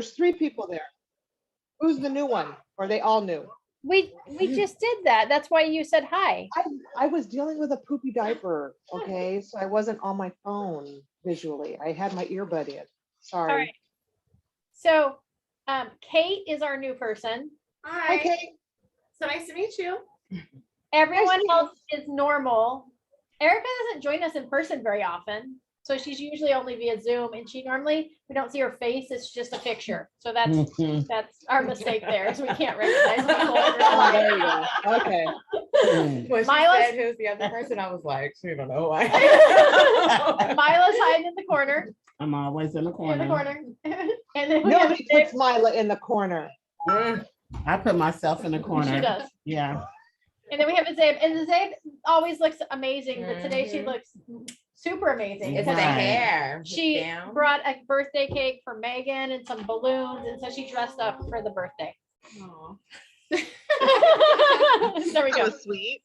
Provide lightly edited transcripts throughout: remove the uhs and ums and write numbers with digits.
There's 3 people there. Who's the new one? Or they all new? We just did that. That's why you said hi. I was dealing with a poopy diaper, okay? So I wasn't on my phone visually. I had my earbud in. All Sorry. right. So Kate is our new person. Hi. Okay. So nice to meet you. Everyone meet else is normal. Erica doesn't join us in person very often. So she's usually only via Zoom, and we don't see her face. It's just a picture. So that's our mistake there. So we can't recognize people. in real Oh, life. there you go. Okay. When she Milo's- said who's the other person, I was like, she don't know why. Milo's hiding in the corner. I'm always in the corner. In the corner. And then we have Nobody Dave. puts Mila in the corner. I put myself in the She corner. does. Yeah. And then we have Zabe, and Zabe always looks amazing, but today she Mhm. looks super amazing. It's the Right. hair. She Down. brought a birthday cake for Megan and some balloons, and so she dressed up for the birthday. Aw. There we That go. was sweet.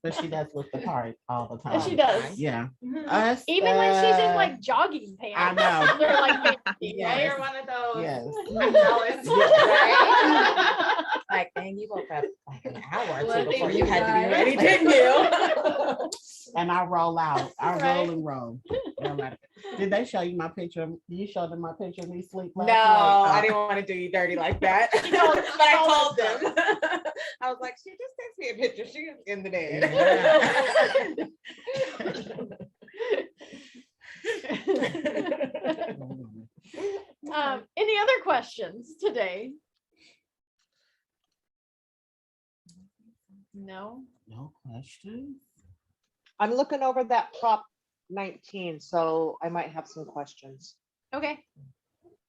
But she does look the part all the time. And she does. Yeah. Mhm. Us, Even when she's in like jogging pants. I know. They're like fancy, Yeah, right? you're one of those. Yes. I'm jealous. Right? Like, dang, you woke up like an hour or Well, two before thank you you, had to be guys. ready, didn't you? And I roll out. I Right. roll and roll. No matter- Did they show you my picture? Did you show them my picture of me sleep last No, night? I didn't want to do you dirty like that. She told- But I told told us them. I was like, she just sent me a picture. She is in the bed. Any other questions today? No? No question. I'm looking over that Prop 19, so I might have some questions. Okay.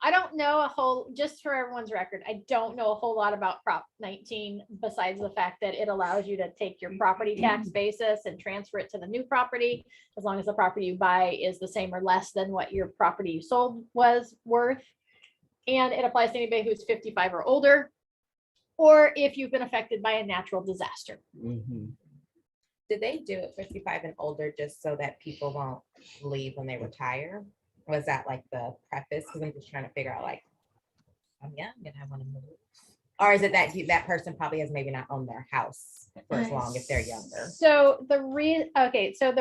I don't know just for everyone's record, I don't know a whole lot about Prop 19 besides the fact that it allows you to take your property tax basis and transfer it to the new property, as long as the property you buy is the same or less than what your property you sold was worth. And it applies to anybody who's 55 or older, or if you've been affected by a natural disaster. Mhm. Did they do it 55 and older just so that people won't leave when they retire? Was that like the preface? Because I'm just trying to figure out, like, I'm young and I want to move. Or is it that that person probably has maybe not owned their house for as long if they're younger? So the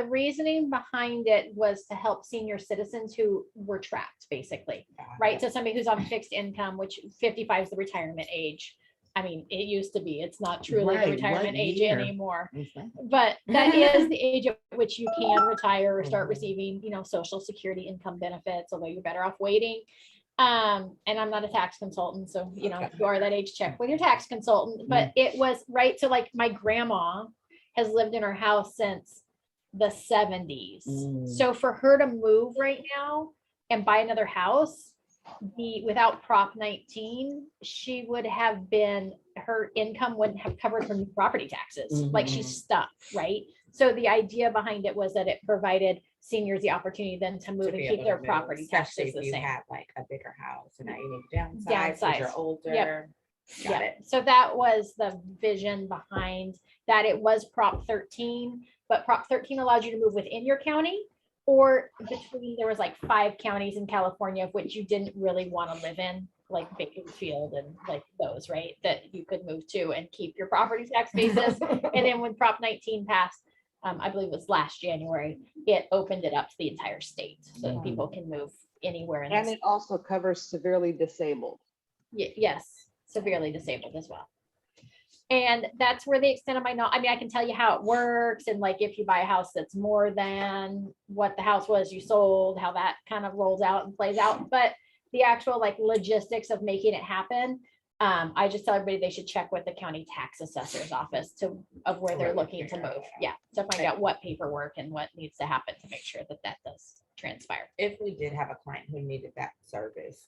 reasoning behind it was to help senior citizens who were trapped, basically, right? So somebody who's on fixed income, which 55 is the retirement age. I mean, it used to be, it's not truly Right, the what retirement age year? anymore, What's that? but that is the age at which you can retire or start Mhm. receiving, social security income benefits, although you're better off waiting. And I'm not a tax consultant, so, if you are that age, check with your tax consultant, but it was right. So like my grandma has lived in her house since the 70s. Mm. So for her to move right now and buy another house, without Prop 19, she would have her income wouldn't have covered her new property taxes. Like she's stuck, right? So the idea behind it was that it provided seniors the opportunity then to move To and be keep able their to move, property especially taxes if the you same. have like a bigger house and now you need to downsize because you're Downsize. older. Got Yeah, it. so that was the vision behind that. It was Prop 13, but Prop 13 allows you to move within your county or between, there was like 5 counties in California of which you didn't really want to live in, like Bakersfield and like those, right? That you could move to and keep your property tax basis. And then when Prop 19 passed, I believe it was last January, it opened it up to the entire state so that people can move anywhere in And this. it also covers severely disabled. Yes, severely disabled as well. And that's where the extent of my knowledge, I mean, I can tell you how it works and like if you buy a house that's more than what the house was you sold, how that kind of rolls out and plays out. But the actual like logistics of making it happen, I just tell everybody they should check with the county tax assessor's office of where they're Really looking to figure it move. out. Yeah, to find out what paperwork and what needs to happen to make sure that that does transpire. If we did have a client who needed that service,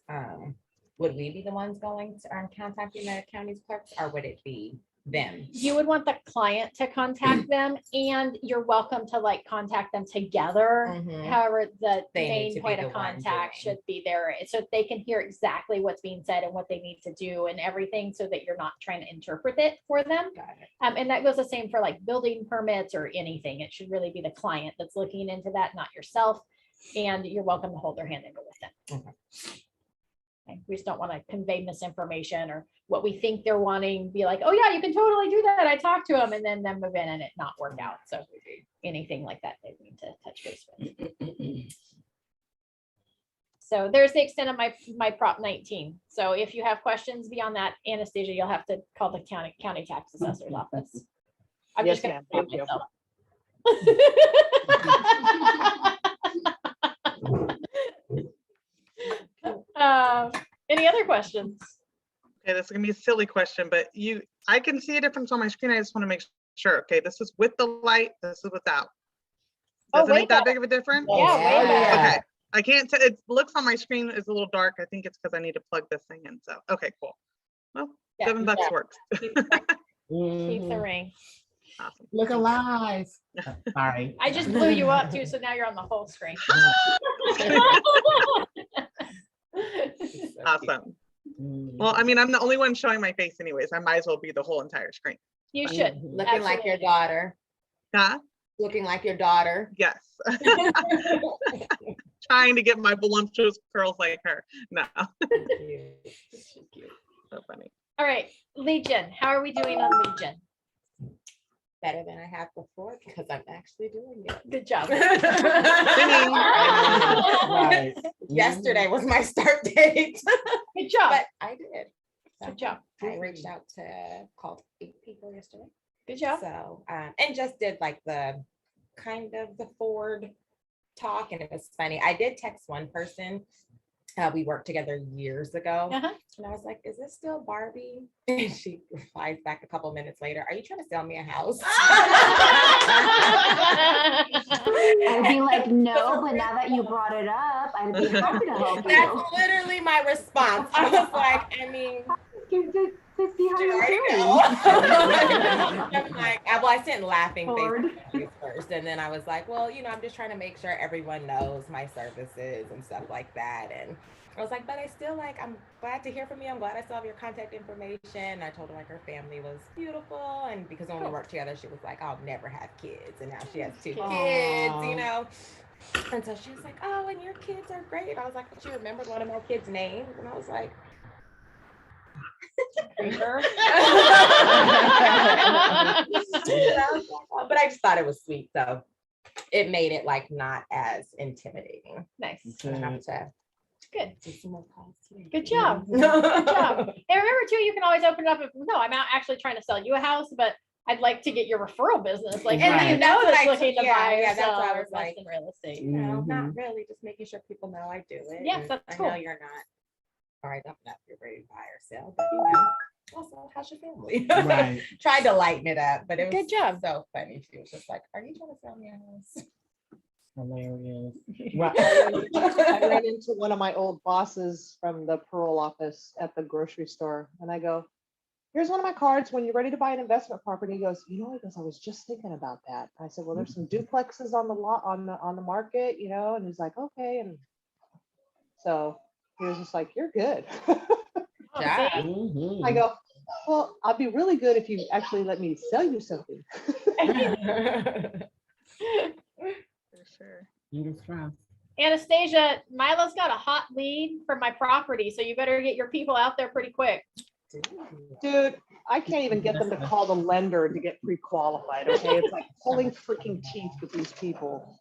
would we be the ones going to contacting the county's clerks or would it be them? You would want the client to contact them and you're welcome to like contact them together. Mhm. However, the They need main to be point the of one contact doing. should be there so they can hear exactly what's being said and what they need to do and everything so that you're not trying to interpret it for them. Got it. And that goes the same for like building permits or anything. It should really be the client that's looking into that, not yourself. And you're welcome to hold their hand and go with them. Okay, we just don't want to convey misinformation or what we think they're wanting, be like, oh yeah, you can totally do that. I talked to them, and then them move in and it not work out. So anything like that, they need to touch base with. So there's the extent of my Prop 19. So if you have questions beyond that, Anastasia, you'll have to call the county tax assessor's office. I'm Yes, just gonna ma'am. do it myself. Any other questions? Okay, this is gonna be a silly question, but I can see a difference on my screen. I just want to make sure. Okay, this is with the light, this is without. Oh, Doesn't way make that big of a difference? Yeah, way better. Okay, I can't, it looks on my screen is a little dark. I think it's because I need to plug this thing in. So, okay, cool. Well, Yeah, $7 works. keep the Mhm. ring. Awesome. Look alive. Sorry. I just blew you up too, so now you're on the whole screen. Awesome. Mhm. Well, I mean, I'm the only one showing my face anyways. I might as well be the whole entire screen. You should. Mhm. Looking like your Absolutely. daughter, Huh? looking like your daughter. Yes. Trying to get my voluptuous curls like her. No. So funny. All right, Legion, how are we doing on Legion? Better than I have before because I'm actually doing it. Good job. Right. Yesterday was my start date, Good job. but I did. So Good job. I reached out to called 8 people yesterday. Good job. So, and just did like the kind of the Ford talk, and it was funny. I did text one person. We worked together years ago, Uh-huh. and I was like, "Is this still Barbie?" And she replies back a couple minutes later, "Are you trying to sell me a house?" I'd be like, no, but now that you brought it up, I'd be happy to help That's you. literally my response. I was like, I mean, To see how do you're I doing. know? I'm like, well, I sent laughing Ford. faces first, and then I was like, well, I'm just trying to make sure everyone knows my services and stuff like that. And I was like, but I still I'm glad to hear from you. I'm glad I still have your contact information. I told her like her family was beautiful, and because when we worked together, she was like, I'll never have kids, and now she has 2 kids, Aw. And so she was like, oh, and your kids are great. I was like, but you remembered one of my kids' names, and I was like. Creeper. But I just thought it was sweet, so it made it not as intimidating. Nice. I have to Good. do some more calls today. Good job. Good job. And remember too, you can always open it up if, no, I'm not actually trying to sell you a house, but I'd like to get your referral business. Like, And and then you know that's what that's I looking to took- buy or yeah, that's sell why I or was like, invest in real estate. No, not Mhm. really, just making sure people know I do it. Yes, and that's I cool. know you're not, all right, I'm not you're ready to buy or sell, but also, how's your family? Right. Tried to lighten it up, but it was Good job. so funny. She was just like, are you trying to sell me a house? Hilarious. Right. I ran into one of my old bosses from the parole office at the grocery store, and I go, here's one of my cards. When you're ready to buy an investment property, he goes, he goes, I was just thinking about that. I said, well, there's some duplexes on the lot on the market, and he's like, okay. And so he was just like, you're good. Oh, Yeah. see? Mhm. I go, well, I'll be really good if you actually let me sell you something. For sure. Fingers crossed. Anastasia, Milo's got a hot lead for my property, so you better get your people out there pretty quick. Dude, I can't even get them to call the lender to get pre-qualified, okay? It's like pulling freaking teeth with these people,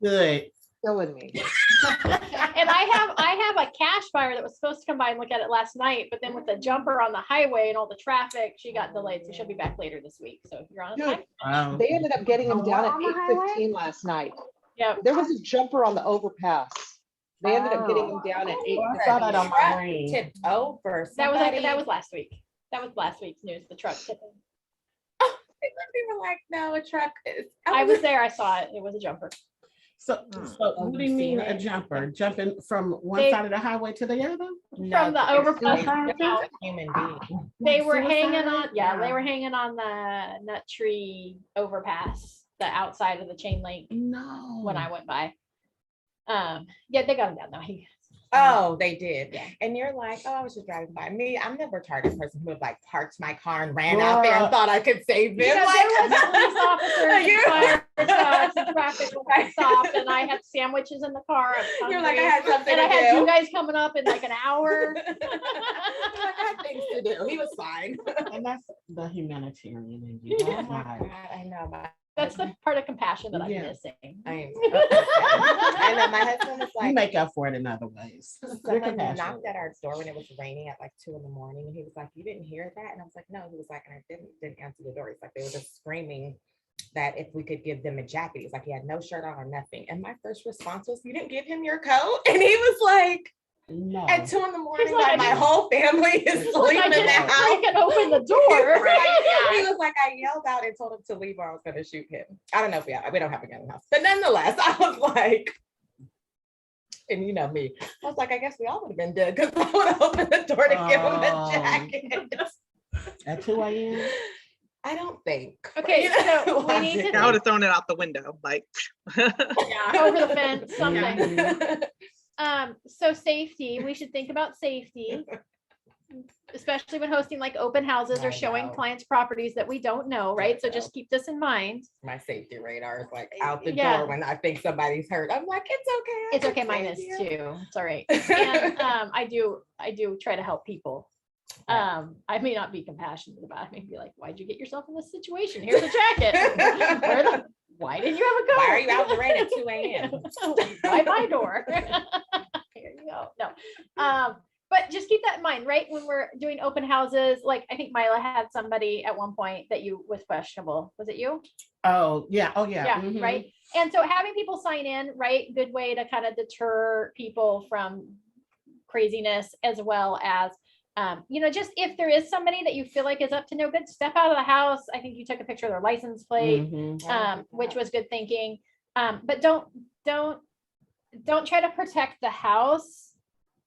Good. killing me. And I have a cash buyer that was supposed to come by and look at it last night, but then with the jumper on the highway and all the traffic, she got delayed, so she'll be back later this week. So if you're on Dude, time, Wow. They ended up getting them A down what at on the highway? 8:15 last night. yeah. There was a jumper on the overpass. They ended up getting them down at 8. I saw that on my Truck screen. tipped over. That Somebody- was last week. That was last week's news, the truck tipping. They were like, no, a truck is. I was there, I saw it. It was a jumper. So Oh, what do you you've mean seen a it? jumper? Jumping from one They- side of the highway to the other? From the overpass. Suicide? Human being. They were Suicide? hanging on, they Yeah. were hanging on the nut tree overpass, the outside of the chain link No. when I went by. Yeah, they got him down though. Oh, they did. Yeah. And you're like, oh, I was just driving by. Me, I'm the retarded person who would like parked my car and ran out there and thought I could save You them. know, Like, there was police officers, You- fire trucks, and traffic was stopped, and I had sandwiches in the car. I was you're like, I hungry, had something and I to had do. you guys coming up in like an hour. You're like, I had things to do. He was fine. And that's the humanitarian in you. Oh That's my why. God, I know. That's the part of compassion that I'm Yeah. missing. I know. My husband was You like, make up for it in other ways. You're someone compassionate. knocked at our door when it was raining at like 2 a.m. and he was like, you didn't hear that? And I was like, no. He was like, and I didn't answer the door. He's like, they were just screaming that if we could give them a jacket. He's like, he had no shirt on or nothing. And my first response was, you didn't give him your coat? And he was like, No. at 2 a.m, like, like my whole family is He's like, I sleeping in the didn't house. freaking open the door. He was like, I yelled out and told him to leave or I was going to shoot him. I don't know if we don't have a gun in the house, but nonetheless, I was like, and you know me, I was like, I guess we all would have been dead because I would have opened the door to give him a Oh. jacket. At 2 a.m. I don't think. Okay, You know, so we need to- I would have thrown it out the window, like. Yeah, over the fence, something. Yeah. So safety, we should think about safety. Especially when hosting like open houses or I showing know. clients properties that we don't know, right? So know. just keep this in mind. My safety radar is like out the Yeah. door when I think somebody's hurt. I'm like, it's okay. I It's can okay, mine save is you." too. It's all right. And I do try to help people. I may not be compassionate about it. I may be like, why'd you get yourself in this situation? Here's a jacket. Why didn't you have a coat? Why are you out in the rain at 2 a.m.? By my door. Here you go. No. But just keep that in mind, right? When we're doing open houses, like I think Mila had somebody at one point that you was questionable. Was it you? Oh, yeah. Oh, yeah. Yeah, Mhm. right. And so having people sign in, right? Good way to kind of deter people from craziness, as well as just if there is somebody that you feel like is up to no good, step out of the house. I think you took a picture of their license plate, Mhm. which was good thinking. But don't try to protect the house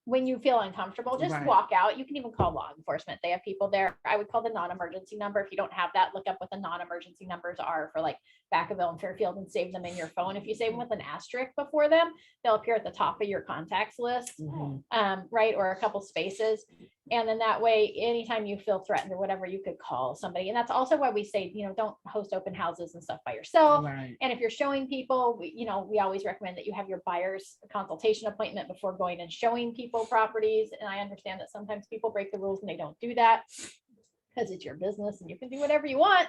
when you feel uncomfortable. Just Right. walk out. You can even call law enforcement. They have people there. I would call the non-emergency number. If you don't have that, look up what the non-emergency numbers are for like Vacaville and Fairfield and save them in your phone. If you save them with an asterisk before them, they'll appear at the top of your contacts list, Mhm. right? Or a couple spaces. And then that way, anytime you feel threatened or whatever, you could call somebody. And that's also why we say, don't host open houses and stuff by yourself. Right. And if you're showing people, we always recommend that you have your buyer's consultation appointment before going and showing people properties. And I understand that sometimes people break the rules and they don't do that because it's your business and you can do whatever you want.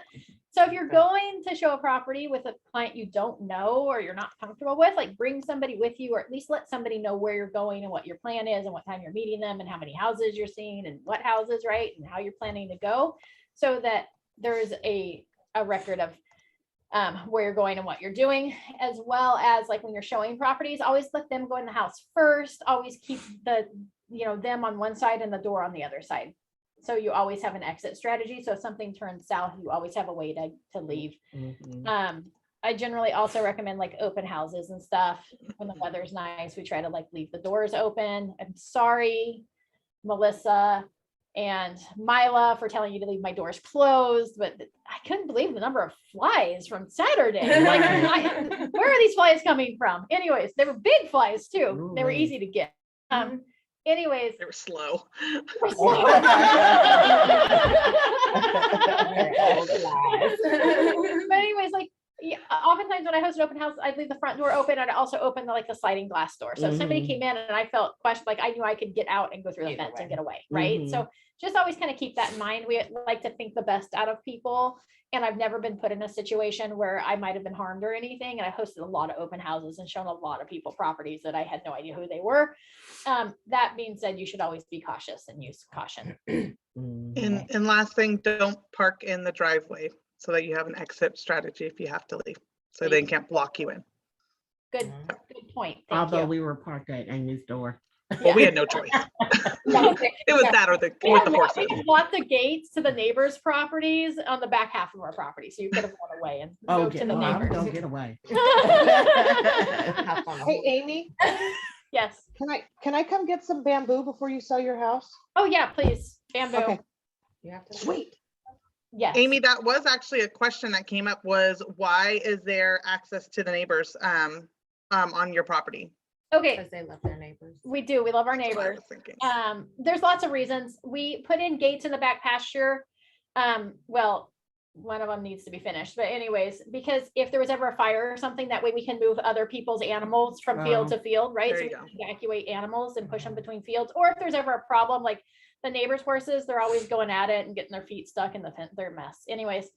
So if you're going to show a property with a client you don't know or you're not comfortable with, like bring somebody with you, or at least let somebody know where you're going and what your plan is and what time you're meeting them and how many houses you're seeing and what houses, right? And how you're planning to go, so that there's a record of where you're going and what you're doing, as well as like when you're showing properties, always let them go in the house first. Always keep them on one side and the door on the other side. So you always have an exit strategy. So if something turns south, you always have a way to leave. Mhm. I generally also recommend like open houses and stuff. When the weather's nice, we try to like leave the doors open. I'm sorry, Melissa and Mila, for telling you to leave my doors closed, but I couldn't believe the number of flies from Saturday. Like, where are these flies coming from? Anyways, they were big flies too. They were Ooh. easy to get. Anyways, They were slow. But anyways, like oftentimes when I host an open house, I'd leave the front door open. I'd also open the sliding glass door. So if somebody Mhm. came in and I felt questioned, like I knew I could get out and go through the Either fence and way. get away, right? Mhm. So just always kind of keep that in mind. We like to think the best out of people. And I've never been put in a situation where I might have been harmed or anything. And I hosted a lot of open houses and shown a lot of people properties that I had no idea who they were. That being said, you should always be cautious and use caution. Mhm. And last thing, don't park in the driveway so that you have an exit strategy if you have to leave. So they can't block you in. Good point. Thank Although you. we were parked at Amy's door. Well, we had no choice. It was that or the We with had the horses. we had locked the gates to the neighbors' properties on the back half of our property, so you could have gone away and moved to the I'm neighbors. gonna get away. Hey, Amy, Yes. can I come get some bamboo before you sell your house? Oh, yeah, please. Bamboo. Okay, You have to- sweet. Yes. Amy, that was actually a question that came up, was why is there access to the neighbors on your property? Okay, Because they love their neighbors. we do. We love our That's what I neighbors. was thinking. There's lots of reasons. We put in gates in the back pasture. Well, one of them needs to be finished, but anyways, because if there was ever a fire or something, that way we can move other people's animals from field to field, right? There So you we go. can evacuate animals and push them between fields, or if there's ever a problem, like the neighbors' horses, they're always going at it and getting their feet stuck in the fence, they're a mess. Anyways,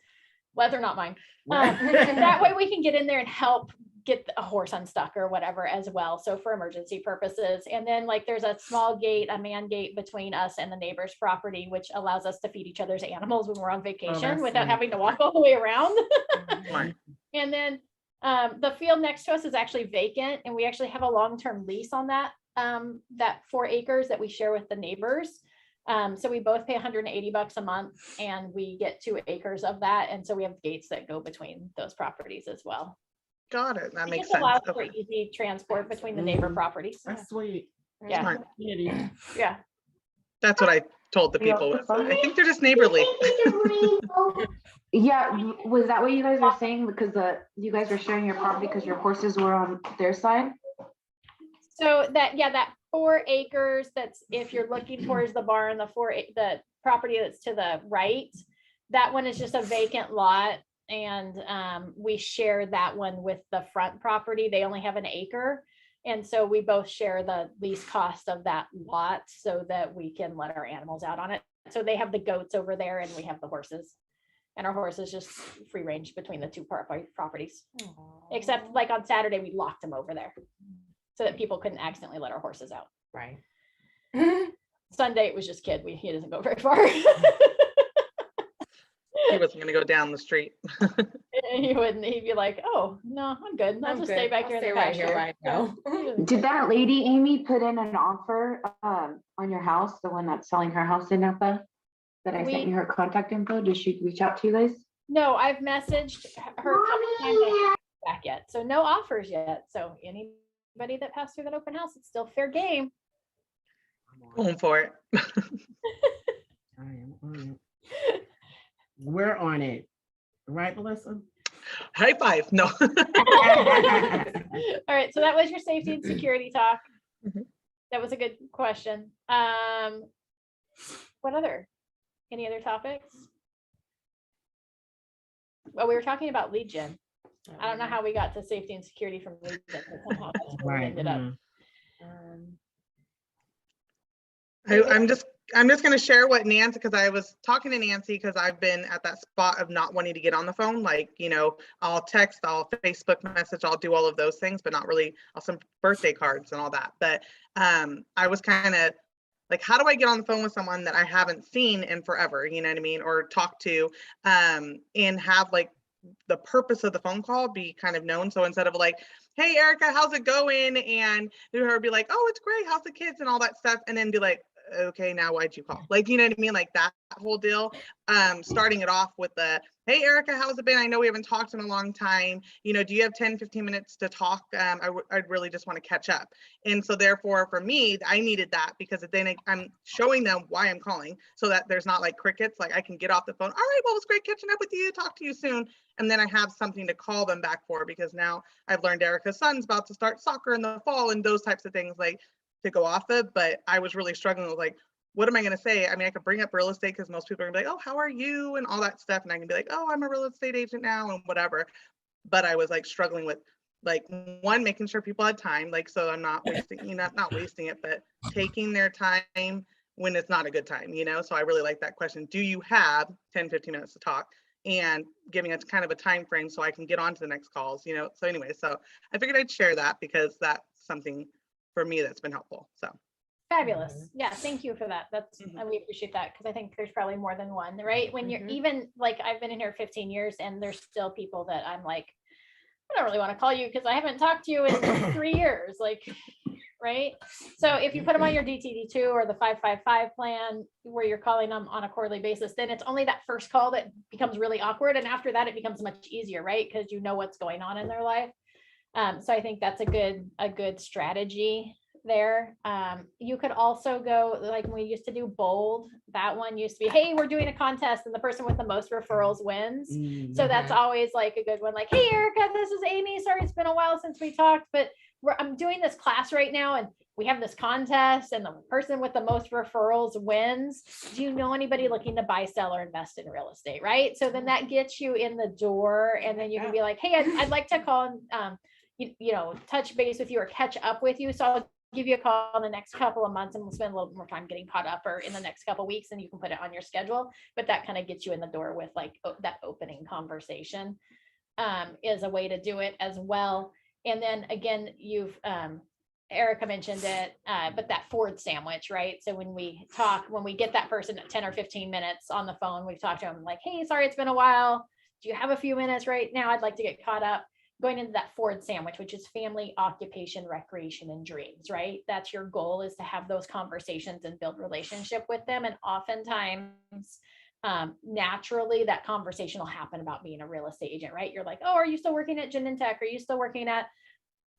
well, they're not mine. That way we can get in there and help get a horse unstuck or whatever as well. So for emergency purposes. And then like there's a small gate, a man gate between us and the neighbor's property, which allows us to feed each other's animals when we're on vacation that's without sweet. having to walk all the way around. Smart. And then the field next to us is actually vacant, and we actually have a long-term lease on that, that 4 acres that we share with the neighbors. So we both pay $180 a month, and we get 2 acres of that. And so we have gates that go between those properties as well. Got it. That It makes just sense. allows for Okay. easy transport between the neighbor Mhm. properties. That's sweet. Yeah. Smart. Kitty. Yeah. That's what I told the Yeah, people. that's fine. I think they're just neighborly. Yeah, was that what you guys were saying? Because you guys were sharing your property because your horses were on their side? So that, yeah, that 4 acres, that's if you're looking towards the barn, the property that's to the right, that one is just a vacant lot. And we share that one with the front property. They only have an acre. And so we both share the lease cost of that lot so that we can let our animals out on it. So they have the goats over there and we have the horses. And our horses just free range between the 2 properties. Except like on Saturday, we locked them over there so that people couldn't accidentally let our horses out. Right. Sunday, it was just kid. He doesn't go very far. He wasn't gonna go down the street. He wouldn't, he'd be like, oh, no, I'm good. I'll I'm just stay good. back I'll here in the stay right here pasture. right Yeah. now. Did that lady, Amy, put in an offer on your house, the one that's selling her house in Napa? That I sent you her contact info? Did she reach out to you guys? No, I've messaged her a couple times. I haven't heard back yet. So no offers yet. So anybody that passed through that open house, it's still fair game. Going for it. I am on it. We're on it. Right, Melissa? High five. No. All right, so that was your safety and security talk. Mhm. That was a good question. What other? Any other topics? Well, we were talking about lead gen. I don't know how we got to safety and security from lead gen, but somehow that's where we Right. ended up. I'm just gonna share what Nancy, because I was talking to Nancy because I've been at that spot of not wanting to get on the phone. Like, I'll text, I'll Facebook message, I'll do all of those things, but not really. I'll send birthday cards and all that. But I was kind of like, how do I get on the phone with someone that I haven't seen in forever? You know what I mean? Or talk to, and have like the purpose of the phone call be kind of known. So instead of like, hey, Erica, how's it going? And her be like, oh, it's great. How's the kids and all that stuff. And then be like, okay, now why'd you call? Like, you know what I mean? Like that whole deal. Starting it off with the, hey, Erica, how's it been? I know we haven't talked in a long time. Do you have 10, 15 minutes to talk? I'd really just want to catch up. And so therefore for me, I needed that because then I'm showing them why I'm calling so that there's not like crickets. Like I can get off the phone. All right, well, it was great catching up with you. Talk to you soon. And then I have something to call them back for, because now I've learned Erica's son's about to start soccer in the fall and those types of things like to go off of. But I was really struggling with like, what am I going to say? I mean, I could bring up real estate because most people are gonna be like, oh, how are you? And all that stuff. And I can be like, oh, I'm a real estate agent now and whatever. But I was like struggling with like, one, making sure people had time. Like, so I'm not wasting, not wasting it, but taking their time when it's not a good time, So I really like that question. Do you have 10, 15 minutes to talk? And giving us kind of a time frame so I can get on to the next calls, So anyway, so I figured I'd share that because that's something for me that's been helpful. So Fabulous. Yeah, thank you for that. We appreciate that, because I think there's probably more than one, right? When you're even like, I've been in here 15 years and there's still people that I'm like, I don't really want to call you because I haven't talked to you in 3 years, like, right? So if you put them on your DTD2 or the 555 plan where you're calling them on a quarterly basis, then it's only that first call that becomes really awkward. And after that, it becomes much easier, right? Because you know what's going on in their life. So I think that's a good strategy there. You could also go like when we used to do bold. That one used to be, hey, we're doing a contest and the person with the most referrals wins. So that's always like a good one. Like, hey, Erica, this is Amy. Sorry, it's been a while since we talked, but I'm doing this class right now and we have this contest and the person with the most referrals wins. Do you know anybody looking to buy, sell, or invest in real estate? Right. So then that gets you in the door and then you can be like, hey, I'd like to call and, you know, touch base with you or catch up with you. So I'll give you a call in the next couple of months and we'll spend a little more time getting caught up or in the next couple of weeks and you can put it on your schedule. But that kind of gets you in the door with like that opening conversation is a way to do it as well. And then again, you've Erica mentioned it, but that Ford sandwich, right? So when we get that person at 10 or 15 minutes on the phone, we've talked to them like, hey, sorry, it's been a while. Do you have a few minutes right now? I'd like to get caught up. Going into that Ford sandwich, which is family, occupation, recreation, and dreams, right? That's your goal, is to have those conversations and build relationship with them. And oftentimes, naturally, that conversation will happen about being a real estate agent, right? You're like, oh, are you still working at Genentech? Are you still working at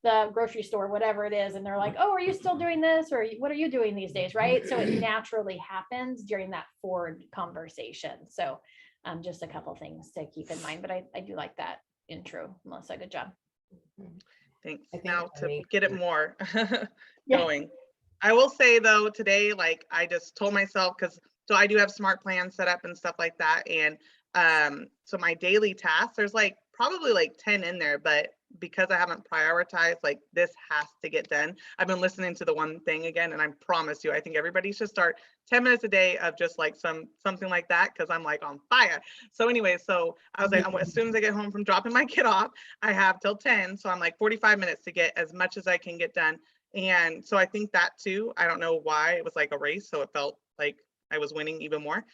the grocery store, whatever it is? And they're like, oh, are you still doing this? Or what are you doing these days, right? So it naturally happens during that Ford conversation. So just a couple things to keep in mind, but I do like that intro, Melissa. Good job. Thanks. I think Now for to me- get it more Yeah. going. I will say though, today, like I just told myself, because so I do have smart plans set up and stuff like that. And so my daily tasks, there's like probably like 10 in there, but because I haven't prioritized, like this has to get done. I've been listening to the one thing again, and I promise you, I think everybody should start 10 minutes a day of just like something like that, because I'm like on fire. So anyway, so I was like, as soon as I get home from dropping my kid off, I have till 10. So I'm like 45 minutes to get as much as I can get done. And so I think that too, I don't know why it was like a race. So it felt like I was winning even more.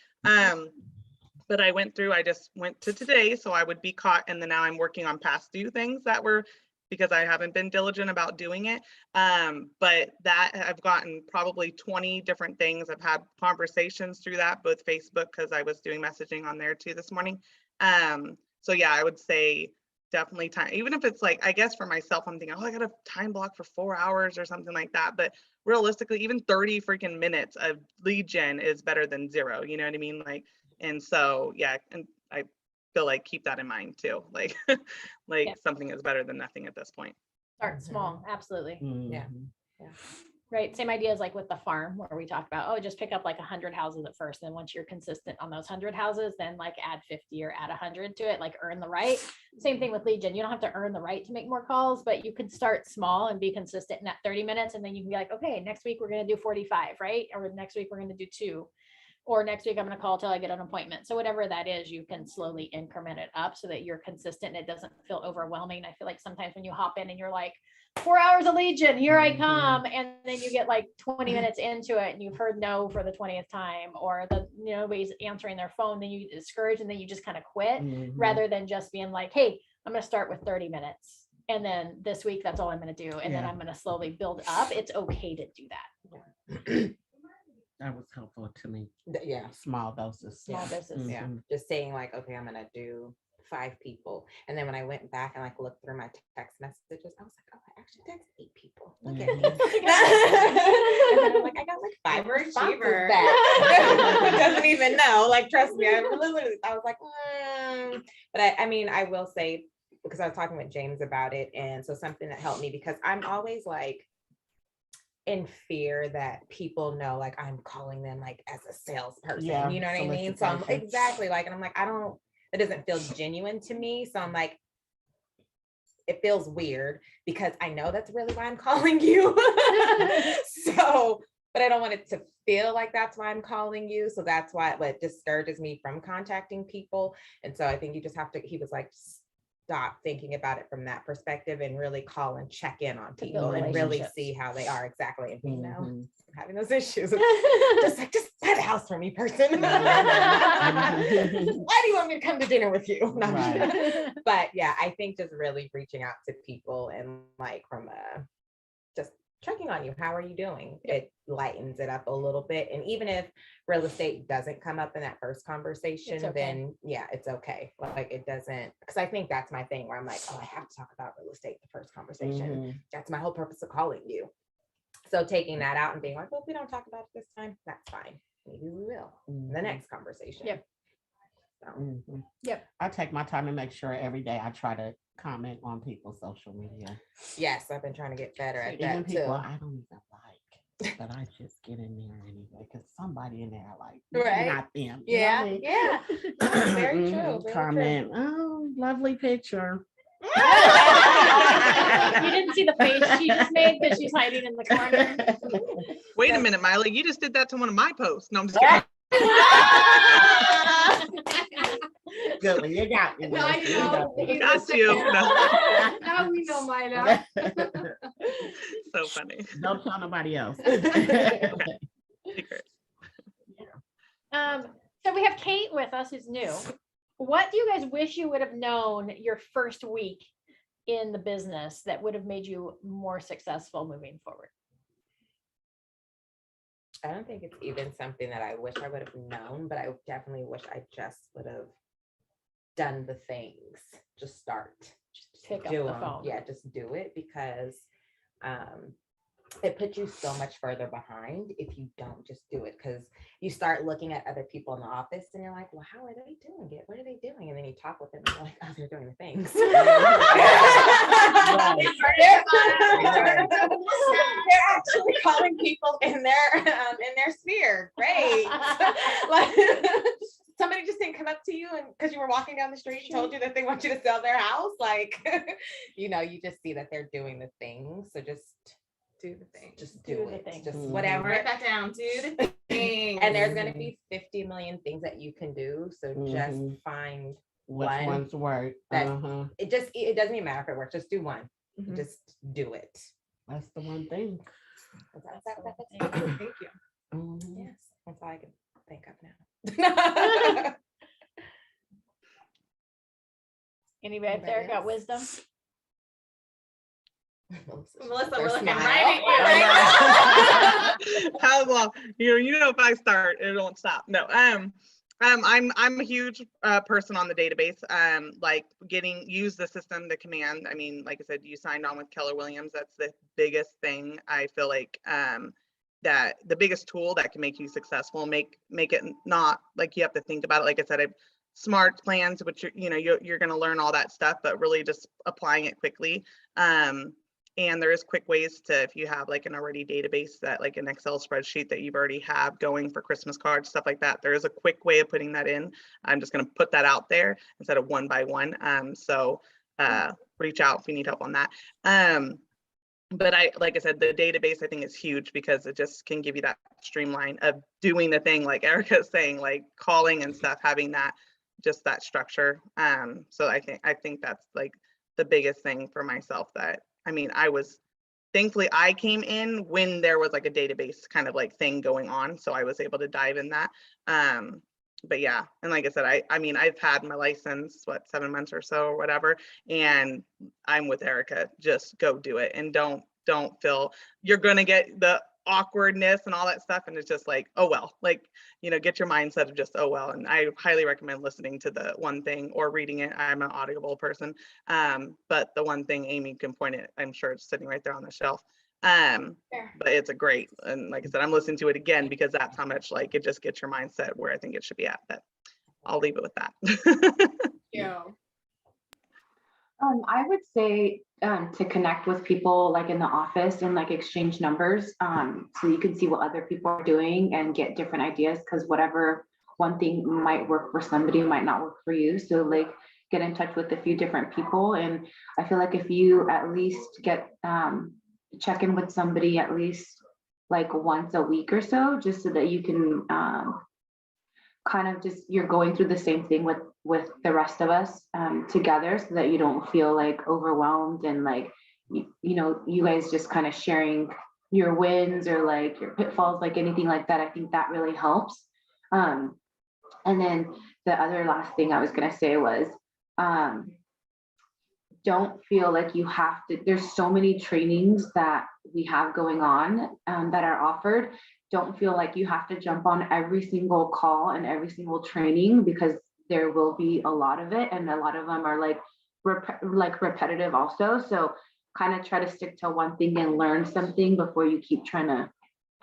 But I just went to today, so I would be caught. And then now I'm working on past due things that were, because I haven't been diligent about doing it. But that I've gotten probably 20 different things. I've had conversations through that, both Facebook, because I was doing messaging on there too this morning. So yeah, I would say definitely time, even if it's like, I guess for myself, I'm thinking, oh, I got a time block for 4 hours or something like that. But realistically, even 30 freaking minutes of lead gen is better than 0. You know what I mean? Like, and so, yeah, and I feel like keep that in mind too. Like, like Yeah. something is better than nothing at this point. Start small. Absolutely. Yeah. Mhm. Right. Same idea as like with the farm where we talked about, oh, just pick up like 100 houses at first. And once you're consistent on those 100 houses, then like add 50 or add 100 to it, like earn the right. Same thing with lead gen. You don't have to earn the right to make more calls, but you could start small and be consistent in that 30 minutes. And then you can be like, okay, next week we're going to do 45, right? Or next week we're going to do 2. Or next week I'm going to call till I get an appointment. So whatever that is, you can slowly increment it up so that you're consistent and it doesn't feel overwhelming. I feel like sometimes when you hop in and you're like, 4 hours of lead gen, here I come. And then you get like 20 minutes into it and you've heard no for the 20th time, or nobody's answering their phone, then you get discouraged and then you just kind of quit, Mhm. rather than just being like, hey, I'm going to start with 30 minutes. And then this week, that's all I'm going to do. And then Yeah. I'm going to slowly build up. It's okay to do that. That was helpful to me. Yeah, Small doses. Small Yeah. doses. yeah. Mhm. Just saying like, okay, I'm gonna do 5 people. And then when I went back and like looked through my text messages, I was like, oh, I actually texted 8 people. Look at me. And then I'm like, I got like 5 responses Overachiever. back. Who doesn't even know? Like, trust me, I was like, but I mean, I will say, because I was talking with James about it, and so something that helped me, because I'm always like in fear that people know like I'm calling them like as a salesperson, Yeah, you know what I mean? So I'm solicitation. exactly like, and I'm like, it doesn't feel genuine to me. So I'm like, it feels weird because I know that's really why I'm calling you. So, but I don't want it to feel like that's why I'm calling you. So that's why what discourages me from contacting people. And so I think you just have to, he was like, stop thinking about it from that perspective and really call and check in on To build people and really relationships. see how they are exactly. And you know, Mhm. I'm having those issues. Just buy the house for me, person. Why do you want me to come to dinner with you? No, I'm just Right. kidding. But yeah, I think just really reaching out to people and like from just checking on you. How are you doing? It lightens it up a little bit. And even if real estate doesn't come up in that first conversation, It's okay. then yeah, it's okay. Like it doesn't, because I think that's my thing where I'm like, oh, I have to talk about real estate the first conversation. Mhm. That's my whole purpose of calling you. So taking that out and being like, well, if we don't talk about it this time, that's fine. Maybe we will in the Mhm. next conversation. Yep. So, Mhm. Yep. I take my time and make sure every day I try to comment on people's social media. Yes, I've been trying to get better at Even that people too. I don't even like, but I just get in there anyway because somebody in there like, Right. not them. You know what Yeah, I mean? yeah. No, very true. Mhm. Very true. Comment, oh, lovely picture. You didn't see the face she just made because she's hiding in the corner. Wait a minute, Miley, you just did that to one of my posts. No, I'm just kidding. Good one, you got me. Now Melissa, you you know. got me. Got you. No, Now we know Myla. so funny. Don't tell nobody else. Secret. So we have Kate with us who's new. What do you guys wish you would have known your first week in the business that would have made you more successful moving forward? I don't think it's even something that I wish I would have known, but I definitely wish I just would have done the things. Just start. Just Pick up do the 'em. phone. Yeah, just do it because it puts you so much further behind if you don't just do it. Because you start looking at other people in the office and you're like, well, how are they doing it? What are they doing? And then you talk with them and you're like, oh, they're doing the things. They're actually calling people in their sphere. Great. Like, somebody just didn't come up to you and because you were walking down the street and told you that they want you to sell their house. Like, you just see that they're doing the things. So just Do the thing. just Do do the it. thing. Just Mhm. whatever. Write that down, do the thing. And there's gonna be 50 million things that you can do. So just Mhm. find Which one one's work? that- Uh-huh. it. It doesn't even matter if it works. Just do one. Mhm. Just do it. That's the one thing. That's Thank you. Mhm. yes, that's all I can think of now. Anybody up there Anybody got else? wisdom? Melissa, Their we're looking smile. right at you. How long? You know, if I start, it won't stop. No, I'm a huge person on the database. Like use the system, the command. I mean, like I said, you signed on with Keller Williams. That's the biggest thing. I feel like that the biggest tool that can make you successful, make it not like you have to think about it. Like I said, smart plans, which you're going to learn all that stuff, but really just applying it quickly. And there is quick ways to, if you have like an already database that like an Excel spreadsheet that you've already have going for Christmas cards, stuff like that. There is a quick way of putting that in. I'm just going to put that out there instead of one by one. So reach out if you need help on that. But like I said, the database I think is huge because it just can give you that streamline of doing the thing, like Erica's saying, like calling and stuff, having that structure. So I think that's like the biggest thing for myself that, I mean, thankfully I came in when there was like a database kind of like thing going on. So I was able to dive in that. But yeah, and like I said, I mean, I've had my license, 7 months or so or whatever, and I'm with Erica, just go do it. And don't feel you're going to get the awkwardness and all that stuff. And it's just like, oh, well, like, get your mindset of just, oh, well. And I highly recommend listening to the one thing or reading it. I'm an audible person. But the one thing Amy can point it, I'm sure it's sitting right there on the shelf. But it's a great, and like I said, I'm listening to it again because that's how much like it just gets your mindset where I think it should be at. But I'll leave it with that. Yeah. I would say to connect with people like in the office and like exchange numbers so you can see what other people are doing and get different ideas because whatever one thing might work for somebody might not work for you. So like get in touch with a few different people. And I feel like if you at least get check in with somebody at least like once a week or so, just so that you can kind of just you're going through the same thing with the rest of us together so that you don't feel like overwhelmed and like you guys just kind of sharing your wins or like your pitfalls, like anything like that. I think that really helps. And then the other last thing I was going to say was don't feel like you have to, there's so many trainings that we have going on that are offered. Don't feel like you have to jump on every single call and every single training because there will be a lot of it. And a lot of them are like repetitive also. So kind of try to stick to one thing and learn something before you keep trying to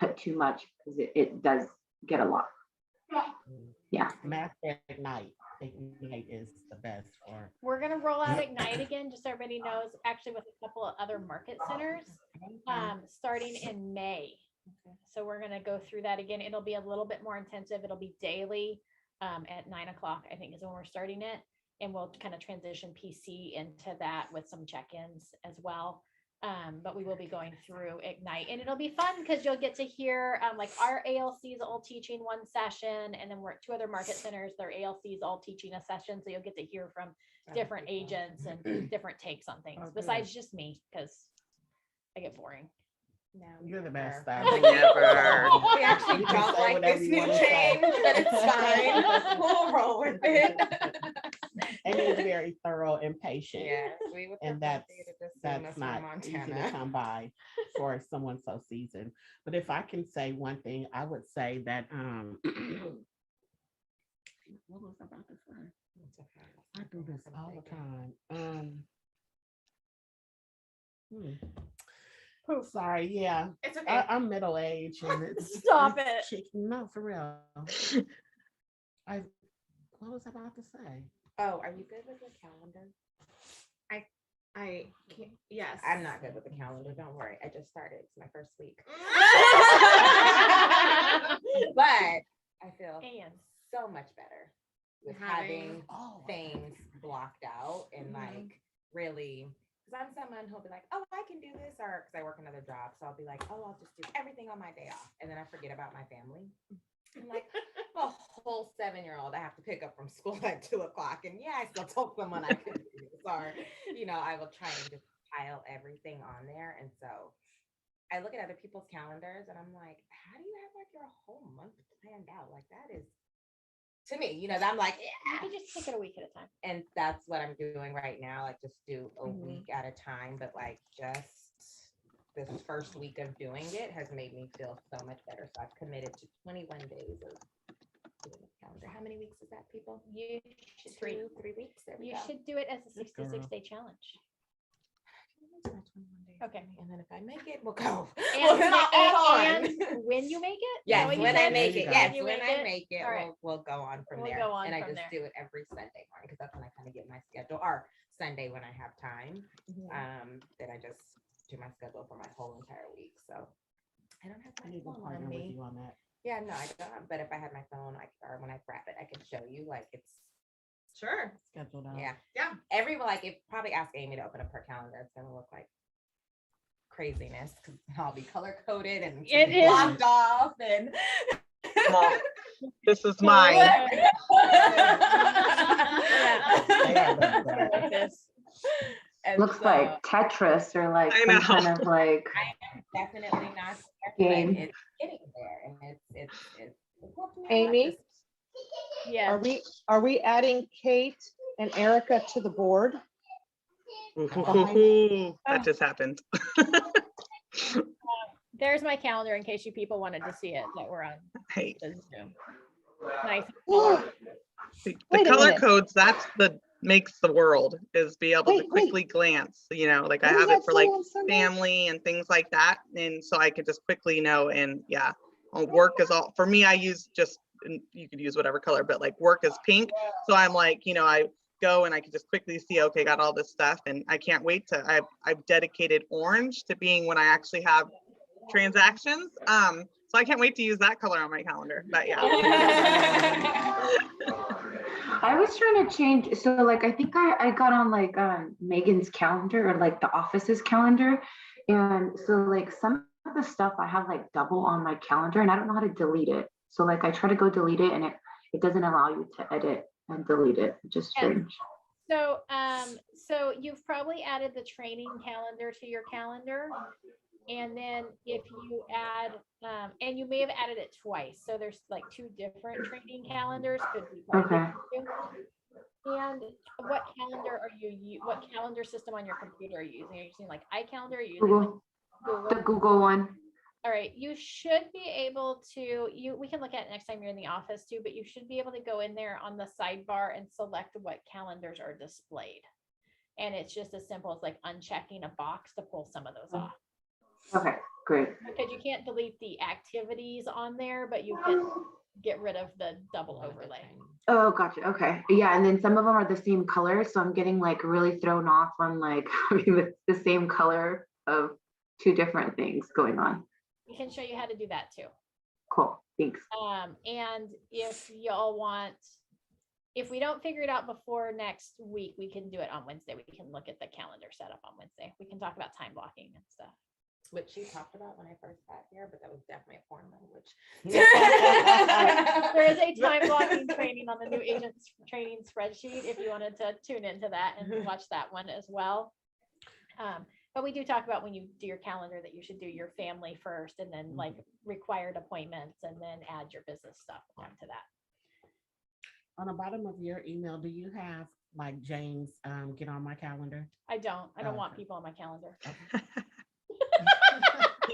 put too much because it does get a lot. Master Ignite. Ignite is the best for. We're gonna roll out Ignite again, just so everybody knows, actually with a couple of other market centers, starting in May. So we're gonna go through that again. It'll be a little bit more intensive. It'll be daily at 9 o'clock, I think is when we're starting it. And we'll kind of transition PC into that with some check-ins as well. But we will be going through Ignite, and it'll be fun because you'll get to hear like our ALCs all teaching one session, and then we're at 2 other market centers, their ALCs all teaching a session. So you'll get to hear from different agents and different takes on things, Oh, good. besides just me, because I get boring. No, You're the best. Never. We actually You can don't say like whatever this you new wanna say. change, but it's fine. We'll roll with it. And you're very thorough and patient. Yes, we would And prefer you to just send That's us not from easy to Montana. come by for someone so seasoned. But if I can say one thing, I would say that what was I about to say? I do this all the time. Sorry, yeah. It's okay. I'm middle aged and it's Stop it's no, for real. What was I about to say? Oh, are you good with the calendar? I can't, yes. I'm not good with the calendar. Don't worry. I just started. It's my first week. But I feel And so much better with Having- having things blocked out and like really, because I'm someone who'll be like, oh, I can do this, or because I work another job, so I'll be like, oh, I'll just do everything on my day off, and then I forget about my family. I'm like a whole 7-year-old I have to pick up from school at 2 o'clock, and yeah, I still told someone I could do this, or I will try and just pile everything on there, and so I look at other people's calendars, and I'm like, how do you have like your whole month planned out? Like that is. To me, I'm like, you yeah. can just take it a week at a time. And that's what I'm doing right now. Like just do a Mhm. week at a time. But like just this first week of doing it has made me feel so much better. So I've committed to 21 days of doing the calendar. How many weeks is that, people? You should, 3 weeks. There we you go. should do it as a Good 66-day challenge. Okay. And then if I make it, we'll go. And, Well, then I'll add on. and when you make it? Is that Yes, what you when I said? make There it. you go. Yes, When you when make I it? make it, All right. we'll go on from We'll there. go on And I from just there. do it every Sunday morning because that's when I kind of get my schedule, or Sunday when I have time. Then I just do my schedule for my whole entire week. So I don't have I my need to phone partner on with me. you on that. Yeah, no, I don't. But if I had my phone, or when I grab it, I can show you. Like it's Sure. Scheduled out. yeah. Yeah. If probably ask Amy to open up her calendar, it's gonna look like craziness because I'll be color coded and It is. blocked off and. Well, this is mine. And Looks so, like Tetris or like I some know. kind of like definitely not there, Game. but it's getting there, and it's helped me a lot Amy? this- Yeah. Are we adding Kate and Erica to the board? That just happened. There's my calendar in case you people wanted to see it that we're on Hey, the Zoom. Nice. the Wait a color minute. codes, that's the makes the world, is be able to Wait. quickly glance, like I What is have that it for say like on Sunday? family and things like that. And so I could just quickly know, and yeah, work is all, for me, I use just, and you could use whatever color, but like work is pink. So I'm like, I go and I can just quickly see, okay, got all this stuff, and I can't wait I've dedicated orange to being when I actually have transactions. So I can't wait to use that color on my calendar, but yeah. I was trying to change. So like, I think I got on like Megan's calendar or like the office's calendar. And so like some of the stuff I have like double on my calendar and I don't know how to delete it. So like I try to go delete it and it doesn't allow you to edit and delete it. It's just Yeah. strange. So you've probably added the training calendar to your calendar. And then if you add, and you may have added it twice. So there's like 2 different training calendars. Could be part of it Okay. too. And what calendar system on your computer are you using? Are you using like iCalendar? Are you using like Google, the Google? Google one. All right, you should be able to, we can look at it next time you're in the office too, but you should be able to go in there on the sidebar and select what calendars are displayed. And it's just as simple as like unchecking a box to pull some of those off. Okay, great. Because you can't delete the activities on there, but you can get rid of the double overlay. Oh, gotcha. Okay. Yeah. And then some of them are the same color. So I'm getting like really thrown off on like having the same color of two different things going on. We can show you how to do that too. Cool. Thanks. And if y'all want, if we don't figure it out before next week, we can do it on Wednesday. We can look at the calendar setup on Wednesday. We can talk about time blocking and stuff. Which she talked about when I first got here, but that was definitely a foreign language. There is a time blocking training on the new agents training spreadsheet if you wanted to tune into that and watch that one as well. But we do talk about when you do your calendar that you should do your family first and then like required appointments and then add your business stuff onto that. On the bottom of your email, do you have like James get on my calendar? I don't want Okay. people on my calendar.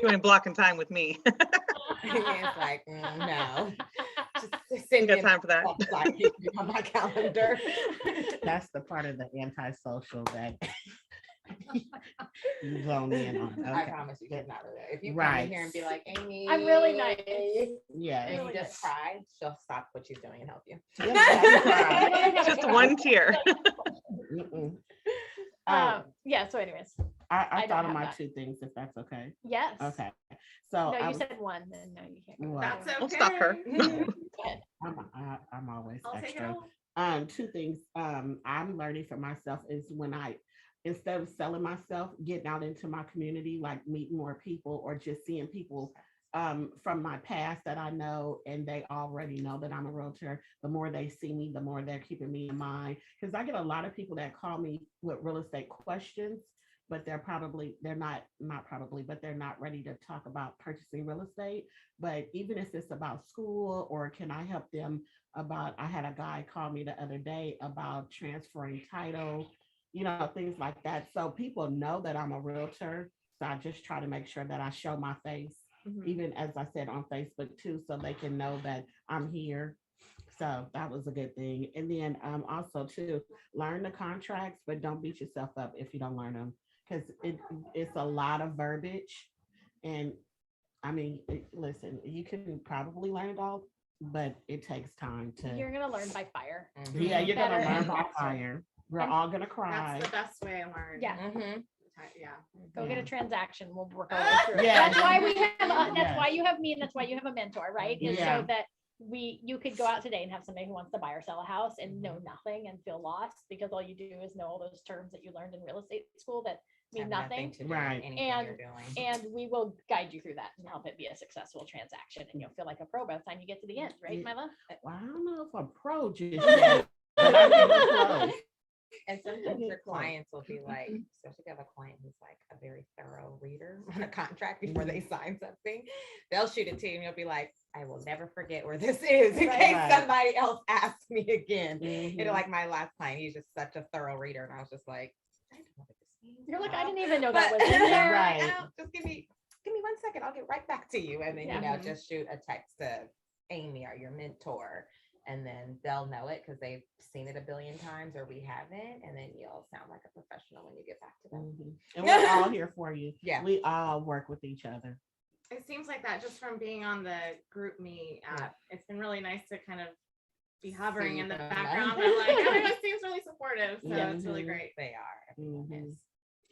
You ain't blocking time with me. It's like, no. Just Ain't send got me time for that. like you on my calendar. That's the part of the antisocial that you zone in on. I Okay. promise you, she's not really. If you come Right. in here and be like, Amy, I'm really nice. Yeah. and you Really just cry, she'll stop what she's doing and help you. Just one tier. Mm-mm. Yeah, so anyways, I I don't thought of have my that. 2 things, if that's okay. yes. Okay. So No, I you was- said one, then no, you can't. go Right. back. That's okay. Don't stop her. I'm always I'll take it extra. all. 2 things I'm learning for myself is when I, instead of selling myself, getting out into my community, like meeting more people or just seeing people from my past that I know and they already know that I'm a realtor. The more they see me, the more they're keeping me in mind. Because I get a lot of people that call me with real estate questions, but they're not ready to talk about purchasing real estate. But even if it's about school or can I help them about, I had a guy call me the other day about transferring title, things like that. So people know that I'm a realtor. So I just try to make sure that I show my face, even as I said on Facebook too, so they can know that I'm here. So that was a good thing. And then also too, learn the contracts, but don't beat yourself up if you don't learn them. Because it's a lot of verbiage. And I mean, listen, you can probably learn it all, but it takes time to. You're gonna learn by fire. Yeah, you're gonna Better learn and by faster. fire. We're And all gonna cry. That's the best way I learned. Yeah. Yeah. Go get Yeah. a transaction. We'll work our way through it. Yeah. That's why we have, that's Yeah. why you have me and that's why you have a mentor, right? Is Yeah. so that you could go out today and have somebody who wants to buy or sell a house and know nothing and feel lost because all you do is know all those terms that you learned in real estate school that mean Have nothing. to do with Right. anything And- you're doing. And we will guide you through that and help it be a successful transaction and you'll feel like a pro by the time you get to the end, right, Yeah. Mila? Well, I don't know if I'm pro just yet, but I think we're close. And sometimes your Get close. clients will be like, especially if you have a client who's like a very thorough reader on a contract before they sign something, they'll shoot it to you and you'll be like, I will never forget where this is in Right. case Right. somebody else asks me again. Mhm. You know, like my last client, he's just such a thorough reader. And I was just like, I don't know what this means. You're like, I now." didn't even know that But- was in there. Right. Just give me 1 second. I'll get right back to you. And then, Yeah. just shoot a text to Amy or your mentor. And then they'll know it because they've seen it a billion times or we haven't. And then you'll sound like a professional when you get back to them. Mhm. And we're all here for you. Yeah. We all work with each other. It seems like that just from being on the group me app. It's been really nice to kind of be hovering See in the them. background. But like everyone seems really supportive. So it's really Mhm. great. They are. Everyone Mhm. is.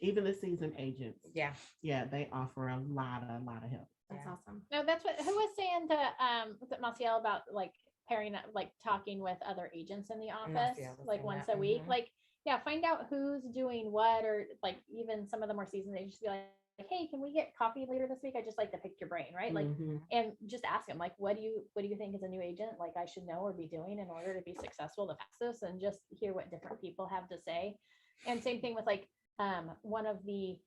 Even the seasoned agents. Yeah. Yeah, they offer a lot of help. That's Yeah. awesome. No, that's what, who was saying to, was it Maciel about like pairing up, like talking with other agents in the office, Maciel was like saying once that, a week? mhm. Like, yeah, find out who's doing what, or like even some of the more seasoned agents be like, hey, can we get coffee later this week? I just like to pick your brain, right? Like, Mhm. and just ask them like, what do you think as a new agent, like I should know or be doing in order to be successful the fastest, and just hear what different people have to say. And same thing with like, one of the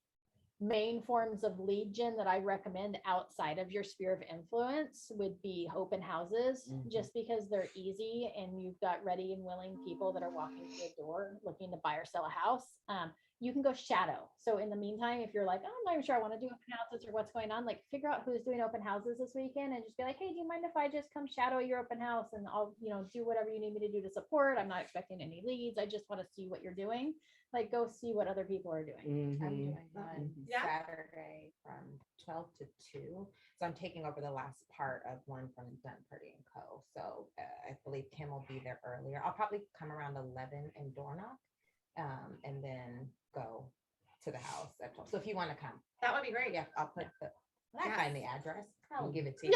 main forms of lead gen that I recommend outside of your sphere of influence would be open houses, Mhm. just because they're easy and you've got ready and willing people that are walking through the door looking to buy or sell a house. You can go shadow. So in the meantime, if you're like, oh, I'm not even sure I want to do open houses or what's going on, like figure out who's doing open houses this weekend and just be like, hey, do you mind if I just come shadow your open house and I'll, do whatever you need me to do to support. I'm not expecting any leads. I just want to see what you're doing. Like go see what other people are doing. I'm Mhm. doing that. Mhm. Yeah. Saturday from 12 to 2. So I'm taking over the last part of one from Dunn Purdy and Co. So I believe Kim will be there earlier. I'll probably come around 11 and door knock, and then go to the house at 12. So if you want to come, That would be great. yeah, I'll put the, when I Yes. find the address, I will give it to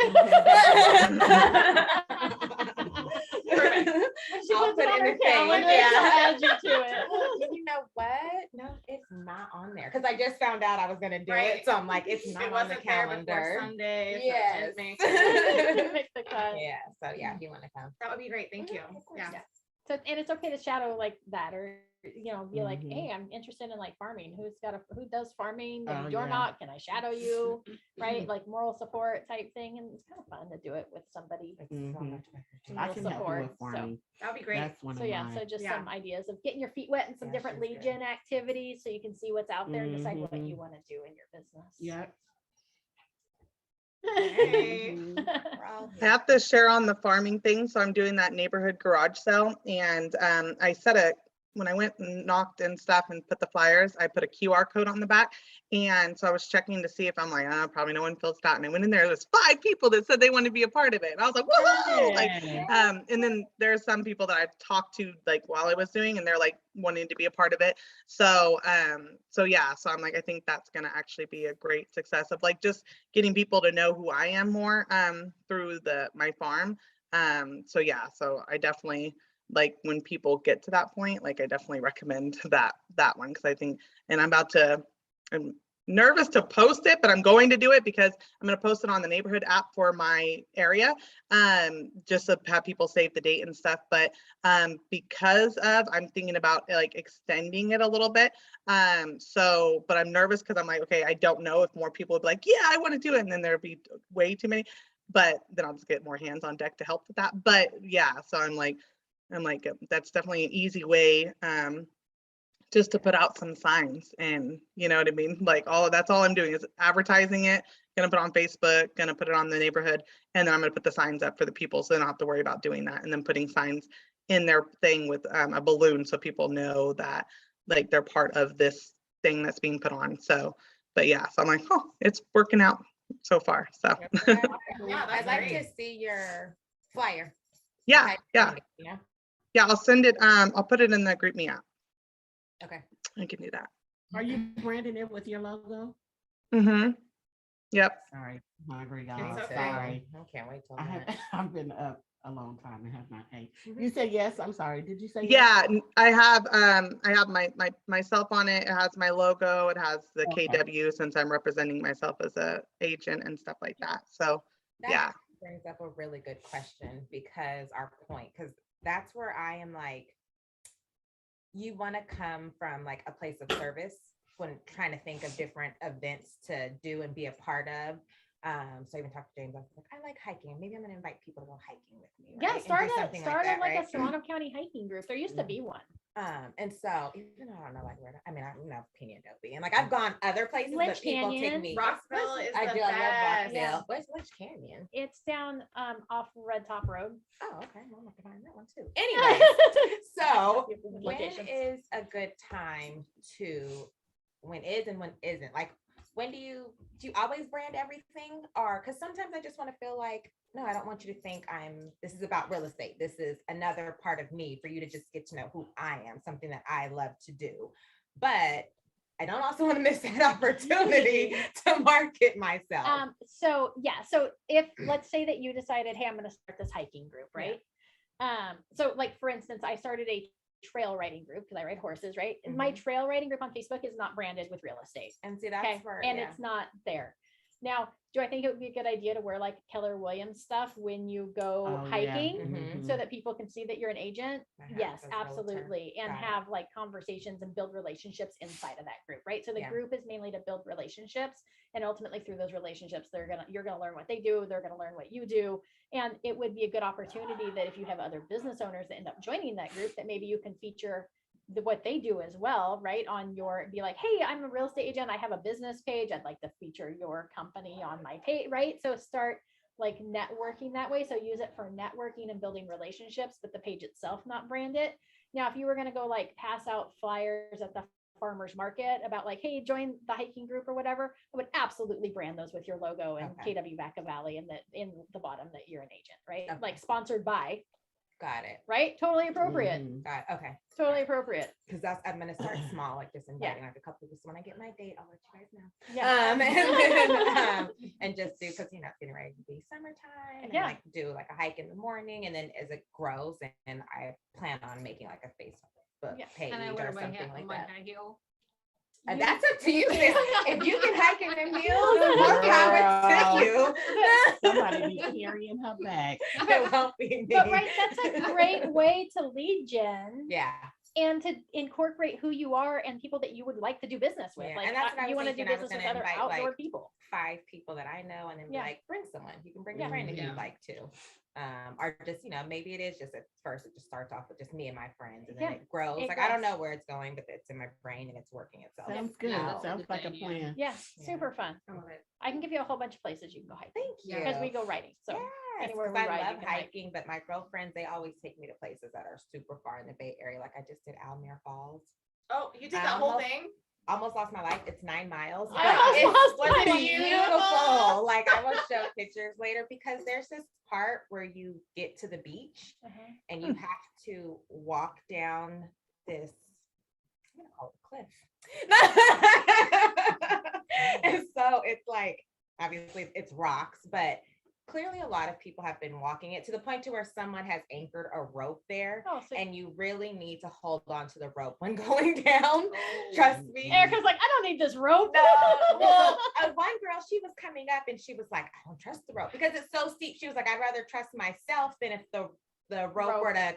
Perfect. you. She I'll puts it put on in her the thing, calendar, yeah. she'll add you to it. You know what? No, it's not on there because I just found out I was gonna do Right. it. So I'm like, it's not It on the wasn't there before calendar. Sunday. so it Yes. didn't make it. Make the cut. Yeah. So yeah, if you want to come. That would be great. Thank you. Of course. Yeah. So, and it's okay to shadow like that, or, you know, be like, Mhm. hey, I'm interested in like farming. Who does farming? Oh, Maybe door yeah. knock, can I shadow you? Right? Like moral support type thing. And it's kind of fun to do it with somebody. It's so Mhm. much better. Some I real can help you support, with so- farming. That would be great. That's one So of yeah, mine. so just Yeah. some ideas of getting your feet wet in some Yeah, different she's good. lead gen activities so you can see what's out there and decide what Mhm. you want to do in your business. Yep. Hey. Mhm. We're all I here. have to share on the farming thing, so I'm doing that neighborhood garage sale, and I set a, when I went and knocked and stuff and put the flyers, I put a QR code on the back, and so I was checking to see if I'm like, probably no one fills it out, and I went in there, there's 5 people that said they wanted to be a part of it, and I was like, whoa, like, Yeah. and then there's some people that I've talked to like while I was doing, and they're like wanting to be a part of it. So, so yeah, so I'm like, I think that's gonna actually be a great success of like just getting people to know who I am more through my farm. So yeah, so I definitely like when people get to that point, like I definitely recommend that one because I think, and I'm nervous to post it, but I'm going to do it because I'm going to post it on the neighborhood app for my area, just to have people save the date and stuff. But because of, I'm thinking about like extending it a little bit. So, but I'm nervous because I'm like, okay, I don't know if more people would be like, yeah, I want to do it. And then there'd be way too many, but then I'll just get more hands on deck to help with that. But yeah, so I'm like, that's definitely an easy way, just to put out some signs, and you know what I mean? Like that's all I'm doing is advertising it, gonna put it on Facebook, gonna put it on the neighborhood, and then I'm gonna put the signs up for the people so they don't have to worry about doing that. And then putting signs in their thing with a balloon so people know that like they're part of this thing that's being put on. So, but yeah, so I'm like, oh, it's working out so far. So Yeah, that's I'd like great. to see your flyer. yeah, Type yeah, thing, you know? yeah, I'll send it, I'll put it in the group me app. Okay. I can do that. Are you branding it with your logo? Mm-hmm. Yep. Sorry, hungry It's guys. okay. Sorry. I can't wait till I have, then. I've been up a long time and have not ate. You said yes. I'm sorry. Did you say yes? Yeah, I have myself on it. It has my logo. It has the Okay. KW since I'm representing myself as a agent and stuff like that. So That yeah. brings up a really good question because that's where I am like, you want to come from like a place of service when trying to think of different events to do and be a part of. So I even talked to James. I was like, I like hiking. Maybe I'm going to invite people to go hiking with me. Yeah, right? And do start something a right? a Serrano County hiking group. There used to be one. And so even though I don't know like where to, I mean, I'm not opinion dopey, and like I've gone other places, Lynch but people take Canyon, me. Rockville is I the do. I love best. Rockville. Yeah. Where's Lynch Canyon? It's down off Red Top Road. Oh, okay. Well, I'm gonna find that one too. Anyway, so when Locations. is a good time to? When is and when isn't? Like, when do you always brand everything, or because sometimes I just want to feel like, no, I don't want you to think this is about real estate. This is another part of me for you to just get to know who I am, something that I love to do. But I don't also want to miss that opportunity to market myself. So yeah, so if let's say that you decided, hey, I'm going to start this hiking group, right? So like for instance, I started a trail riding group because I ride horses, right? And my trail riding group on Facebook is not branded with real estate. And see, that's Okay, where, and it's not there. Now, do I think it would be a good idea to wear like Keller Williams stuff when you go Oh, yeah. hiking Mhm. so that people can see that you're an agent? I have Yes, those realtor. absolutely. And Got it. have like conversations and build relationships inside of that group, right? So the Yeah. group is mainly to build relationships, and ultimately through those relationships, you're gonna learn what they do, they're gonna learn what you do. And it would be a good opportunity that if you have other business owners that end up joining that group, that maybe you can feature what they do as well, right? On your, be like, hey, I'm a real estate agent. I have a business page. I'd like to feature your company on my page, right? So start like networking that way. So use it for networking and building relationships, but the page itself not brand it. Now, if you were going to go like pass out flyers at the farmer's market about like, hey, join the hiking group or whatever, I would absolutely brand those with your logo and Okay. KW Vaca Valley and in the bottom that you're an agent, right? Okay. Like sponsored by, Got it. right? Totally appropriate. Mhm. Got it. Okay. Totally appropriate. Because I'm gonna start small, like just inviting like a couple people. So when I get my date, I'll let you guys know. Yeah. And then, and just do, because it's getting ready to be summertime, and Yeah. like do like a hike in the morning, and then as it grows, and I plan on making like a Facebook Yeah. page And I or wear my something hat like on my that. high heel. And that's up to you, sis. If you can hike in them heels, more power to you. Somebody be carrying her back. It won't be me. But right, that's a great way to lead gen Yeah. and to incorporate who you are and people that you would like to do business with. Yeah, Like and that's what I you was want to do thinking. I was business with gonna other invite, outdoor like, people. 5 people that I know, and then be Yeah. like, bring someone. You can bring Yeah. a friend if Yeah. you'd like to. Or just, maybe it is just at first, it just starts off with just me and my friends, and then Yeah, it grows. it Like, I don't grows. know where it's going, but it's in my brain and it's working itself. Sounds good. Yeah, That that's a sounds good like a idea. plan. Yeah, Yeah. super fun. I love it. I can give you a whole bunch of places you can go hiking. Thank you. Because we go riding. So Yes, anywhere 'cause we I ride, you love can hike. hiking, but my girlfriends, they always take me to places that are super far in the Bay Area. Like I just did Almere Falls. Oh, you did I that whole almost- thing? Almost lost my life. It's 9 miles. I but almost it's lost my life. beautiful. Like I will show pictures later, because there's this part where you get to the beach Uh-huh. and you have to walk down this, I'm gonna call it a cliff. And so it's like, obviously it's rocks, but clearly a lot of people have been walking it to the point to where someone has anchored a rope there, Oh, so and you really need to hold on to the rope when going down. Trust me. Erica's like, I don't need this rope. No, well, one girl, she was coming up and she was like, I don't trust the rope because it's so steep. She was like, I'd rather trust myself than if the rope were to,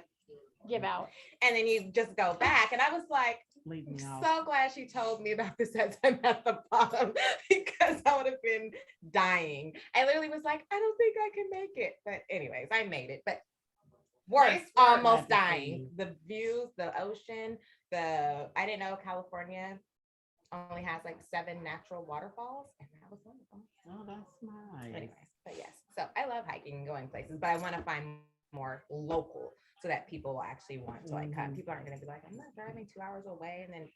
Give out. and then you just go back. And I was like, Leave me off. so glad she told me about this as I'm at the bottom, because I would have been dying. I literally was like, I don't think I can make it. But anyways, I made it. But worse, Nice work. almost Glad to see dying. you. The views, the ocean, I didn't know California only has like 7 natural waterfalls, and that was one of them. Oh, that's nice. Anyways, but yes, so I love hiking and going places, but I want to find more local so that people will actually want to like come. Mhm. People aren't going to be like, I'm not driving 2 hours away and then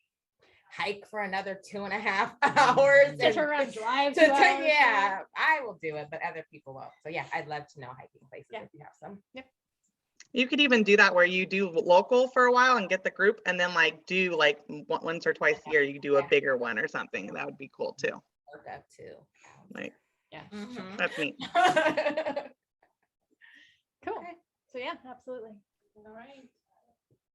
hike for another 2.5 hours. To and turn around, drive. to 2 hours. yeah, I will do it, but other people won't. So yeah, I'd love to know hiking places Yeah. if you have some. You could even do that where you do local for a while and get the group, and then like do like once or twice a year, you do a Yeah. bigger one or something. That would be cool too. Work up to. Like, Yeah. Mhm. that's neat. Cool. Okay. So yeah, absolutely. All right.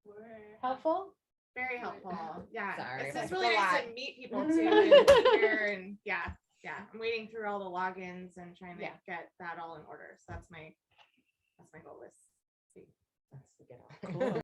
We're Helpful. very helpful. Yeah. Sorry, It's but just it's really a nice lot. to meet people too and hear, and yeah. I'm waiting through all the logins and trying to Yeah. get that all in order. So that's my goal is. That's the good one. Cool.